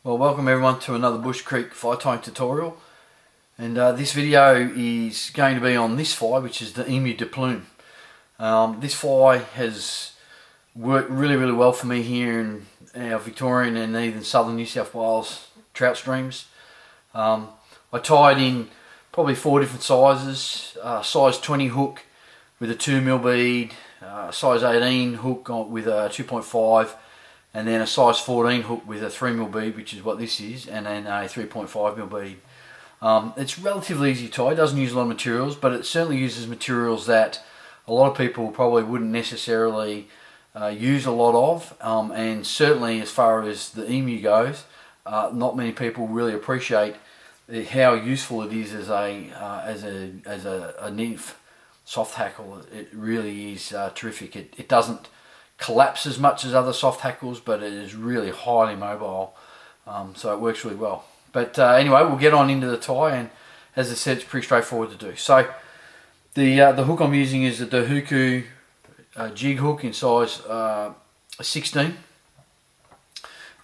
Well, welcome everyone to another Bush Creek fly tying tutorial, and this video is going to be on this fly, which is the Emu de Plume. This fly has worked really well for me here in our Victorian and even southern New South Wales trout streams. I tied in probably 4 different sizes, size 20 hook with a 2mm bead, size 18 hook with a 2.5, and then a size 14 hook with a 3mm bead, which is what this is, and then a 3.5mm bead. It's relatively easy to tie. It doesn't use a lot of materials, but it certainly uses materials that a lot of people probably wouldn't necessarily use a lot of, and certainly as far as the emu goes, not many people really appreciate how useful it is as a nymph soft hackle. It really is terrific. It doesn't collapse as much as other soft hackles, but it is really highly mobile, so it works really well. But anyway, we'll get on into the tie, and as I said, it's pretty straightforward to do. So the hook I'm using is the Dohuku jig hook in size 16,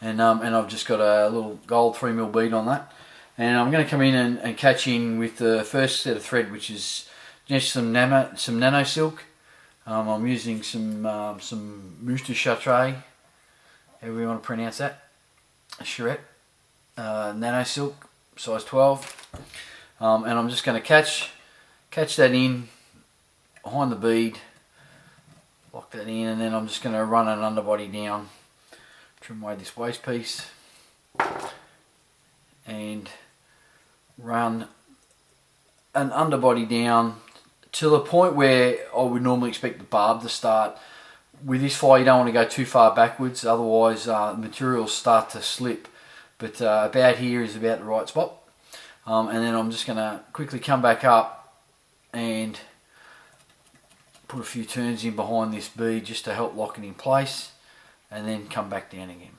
and I've just got a little gold 3mm bead on that, and I'm going to come in and catch in with the first set of thread, which is just some nano silk. I'm using some suture, however you want to pronounce that, charrette, nano silk, size 12, and I'm just going to catch that in behind the bead, lock that in, and then I'm just going to run an underbody down, trim away this waste piece, and run an underbody down to the point where I would normally expect the barb to start. With this fly, you don't want to go too far backwards, otherwise materials start to slip. But about here is about the right spot. And then I'm just going to quickly come back up and put a few turns in behind this bead just to help lock it in place, and then come back down again.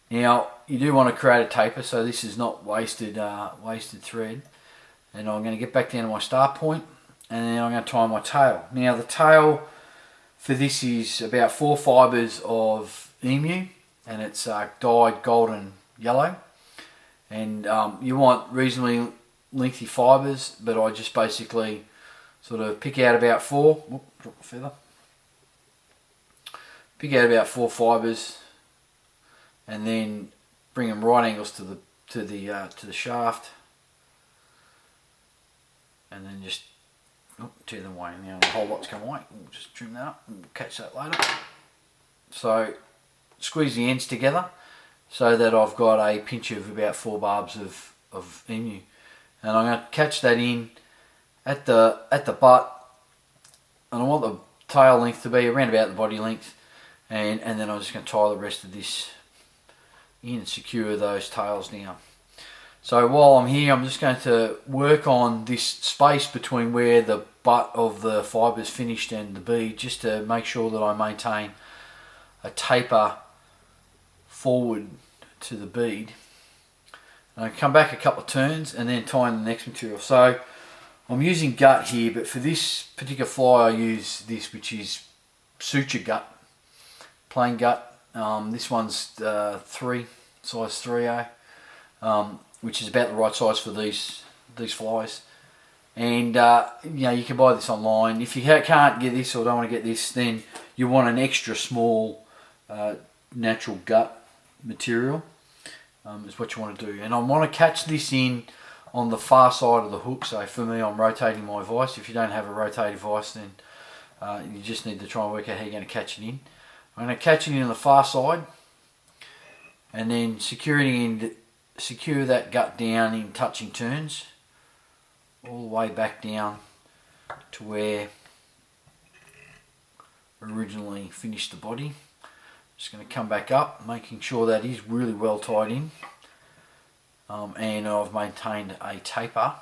Now, you do want to create a taper, so this is not wasted thread. And I'm going to get back down to my start point, and then I'm going to tie my tail. Now the tail for this is about 4 fibres of emu, and it's dyed golden yellow. And you want reasonably lengthy fibres, but I just basically sort of pick out about 4. Whoop, drop the feather. Pick out about 4 fibres, and then bring them right angles to the shaft, and then just tear them away. Now the whole lot's come away. We'll just trim that up and we'll catch that later. So squeeze the ends together so that I've got a pinch of about 4 barbs of emu, and I'm going to catch that in at the butt, and I want the tail length to be around about the body length, and then I'm just going to tie the rest of this in and secure those tails down. So while I'm here, I'm just going to work on this space between where the butt of the fibre is finished and the bead, just to make sure that I maintain a taper forward to the bead. And I come back a couple of turns and then tie in the next material. So I'm using gut here, but for this particular fly I use this, which is suture gut, plain gut. This one's size 3A. Which is about the right size for these flies, and you can buy this online. If you can't get this or don't want to get this, then you want an extra small natural gut material, is what you want to do. And I want to catch this in on the far side of the hook. So for me, I'm rotating my vise. If you don't have a rotating vise, then you just need to try and work out how you're going to catch it in. I'm going to catch it in on the far side, and then secure that gut down in touching turns all the way back down to where I originally finished the body. Just going to come back up, making sure that is really well tied in, and I've maintained a taper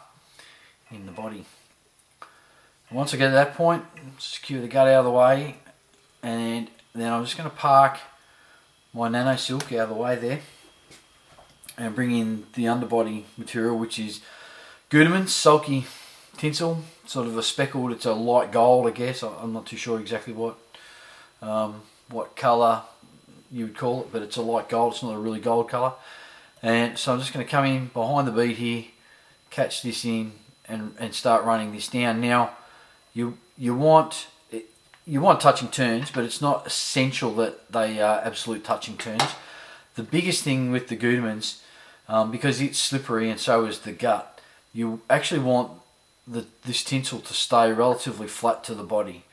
in the body. And once I get to that point, secure the gut out of the way, and then I'm just going to park my nano silk out of the way there, and bring in the underbody material, which is Gutermann's sulky tinsel, sort of a speckled, it's a light gold, I guess. I'm not too sure exactly what colour you would call it, but it's a light gold, it's not a really gold colour. And so I'm just going to come in behind the bead here, catch this in, and start running this down. Now you want touching turns, but it's not essential that they are absolute touching turns. The biggest thing with the Gudemans, because it's slippery and so is the gut, you actually want this tinsel to stay relatively flat to the body.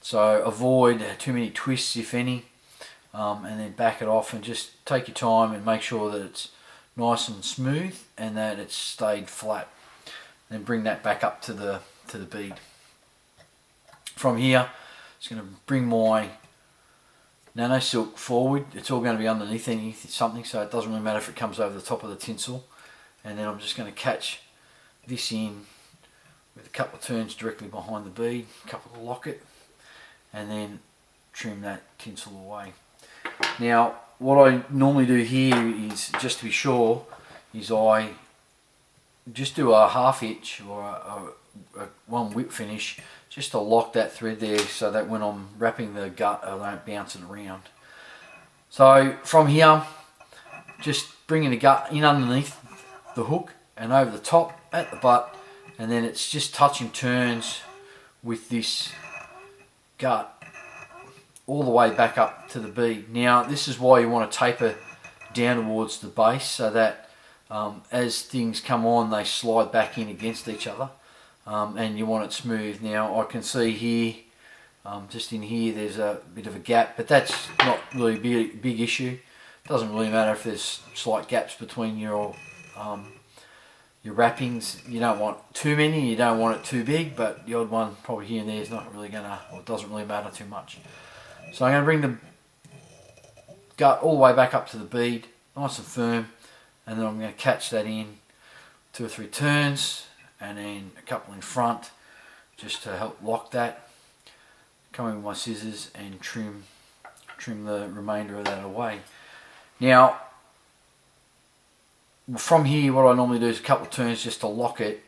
So avoid too many twists, if any, and then back it off and just take your time and make sure that it's nice and smooth and that it's stayed flat. Then bring that back up to the bead. From here, I'm just going to bring my nano silk forward. It's all going to be underneath something, so it doesn't really matter if it comes over the top of the tinsel. And then I'm just going to catch this in with a couple of turns directly behind the bead, a couple to lock it, and then trim that tinsel away. Now what I normally do here is, just to be sure, is I just do a half hitch or a one whip finish just to lock that thread there, so that when I'm wrapping the gut I don't bounce it around. So from here, just bringing the gut in underneath the hook and over the top at the butt, and then it's just touching turns with this gut all the way back up to the bead. Now this is why you want to taper down towards the base, so that as things come on they slide back in against each other, and you want it smooth. Now I can see here, just in here, there's a bit of a gap, but that's not really a big issue. It doesn't really matter if there's slight gaps between your wrappings. You don't want too many, you don't want it too big, but the odd one probably here and there is not really gonna, or it doesn't really matter too much. So I'm going to bring the gut all the way back up to the bead, nice and firm, and then I'm going to catch that in 2 or 3 turns, and then a couple in front just to help lock that. Come in with my scissors and trim the remainder of that away. Now from here, what I normally do is a couple of turns just to lock it,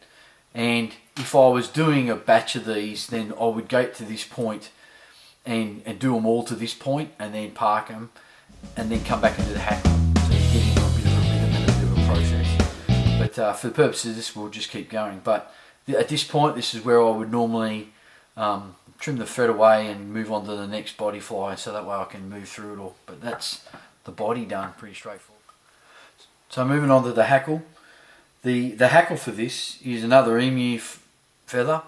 and if I was doing a batch of these, then I would go to this point and do them all to this point, and then park them, and then come back and do the hackle. So you're getting a bit of a rhythm and a bit of a process. But for the purposes of this, we'll just keep going. But at this point, this is where I would normally trim the thread away and move on to the next body fly, so that way I can move through it all. But that's the body done, pretty straightforward. So moving on to the hackle. The hackle for this is another emu feather,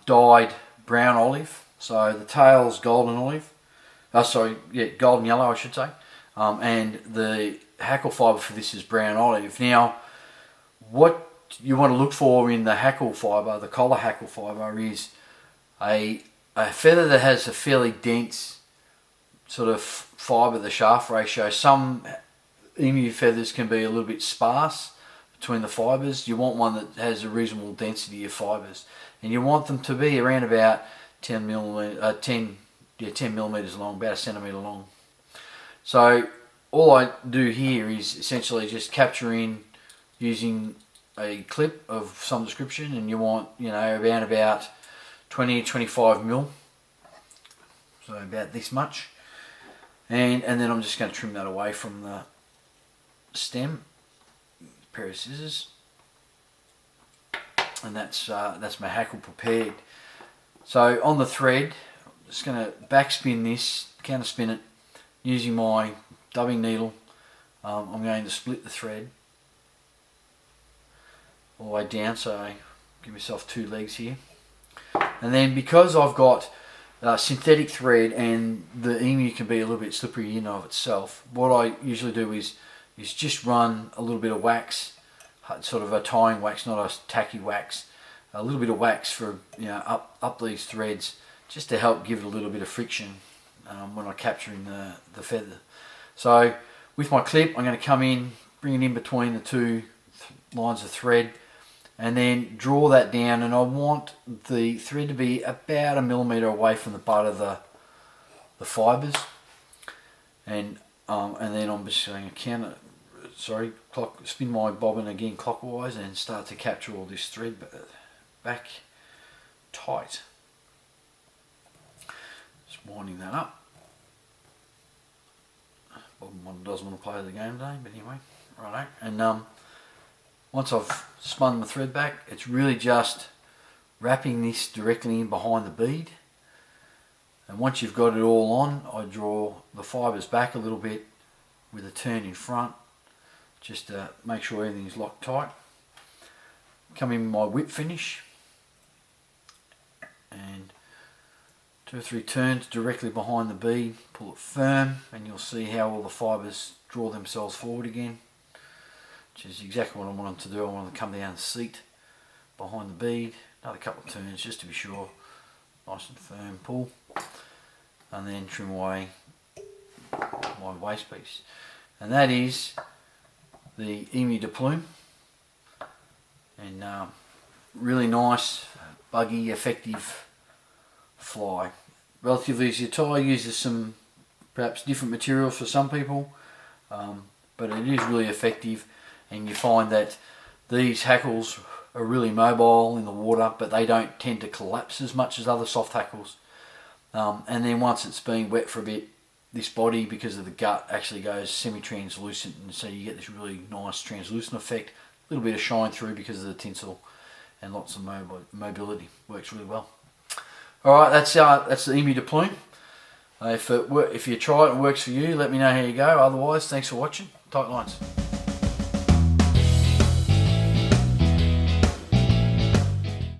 dyed brown olive. So the tail's golden olive, golden yellow I should say, and the hackle fibre for this is brown olive. Now what you want to look for in the hackle fibre, the collar hackle fibre, is a feather that has a fairly dense sort of fibre to shaft ratio. Some emu feathers can be a little bit sparse between the fibres. You want one that has a reasonable density of fibres, and you want them to be around about 10 millimeters long, about 1 centimetre long. So all I do here is essentially just capture in using a clip of some description, and you want, around about 20-25 mil, so about this much, and then I'm just going to trim that away from the stem, a pair of scissors, and that's my hackle prepared. So on the thread, I'm just going to backspin this, counter spin it, using my dubbing needle. I'm going to split the thread all the way down, so I give myself 2 legs here. And then because I've got synthetic thread and the emu can be a little bit slippery in of itself, what I usually do is just run a little bit of wax, sort of a tying wax, not a tacky wax. A little bit of wax for up these threads, just to help give it a little bit of friction when I'm capturing the feather. So with my clip, I'm going to come in, bring it in between the 2 lines of thread, and then draw that down. And I want the thread to be about 1 millimetre away from the butt of the fibres, and then I'm just going to spin my bobbin again clockwise and start to capture all this thread back tight. Just winding that up. Bobbin one doesn't want to play the game today, but anyway. Righto. And once I've spun the thread back, it's really just wrapping this directly in behind the bead. And once you've got it all on, I draw the fibres back a little bit with a turn in front, just to make sure everything's locked tight. Come in with my whip finish, and 2 or 3 turns directly behind the bead, pull it firm, and you'll see how all the fibres draw themselves forward again, which is exactly what I want them to do. I want them to come down the seat behind the bead. Another couple of turns just to be sure. Nice and firm pull, and then trim away my waste piece. And that is the Emu de Plume. And really nice, buggy, effective fly. Relatively easy to tie, uses some perhaps different materials for some people, but it is really effective, and you find that these hackles are really mobile in the water, but they don't tend to collapse as much as other soft hackles. And then once it's been wet for a bit, this body, because of the gut, actually goes semi-translucent, and so you get this really nice translucent effect. A little bit of shine through because of the tinsel, and lots of mobility. Works really well. Alright, that's the Emu de Plume. If you try it and it works for you, let me know how you go. Otherwise, thanks for watching. Tight lines.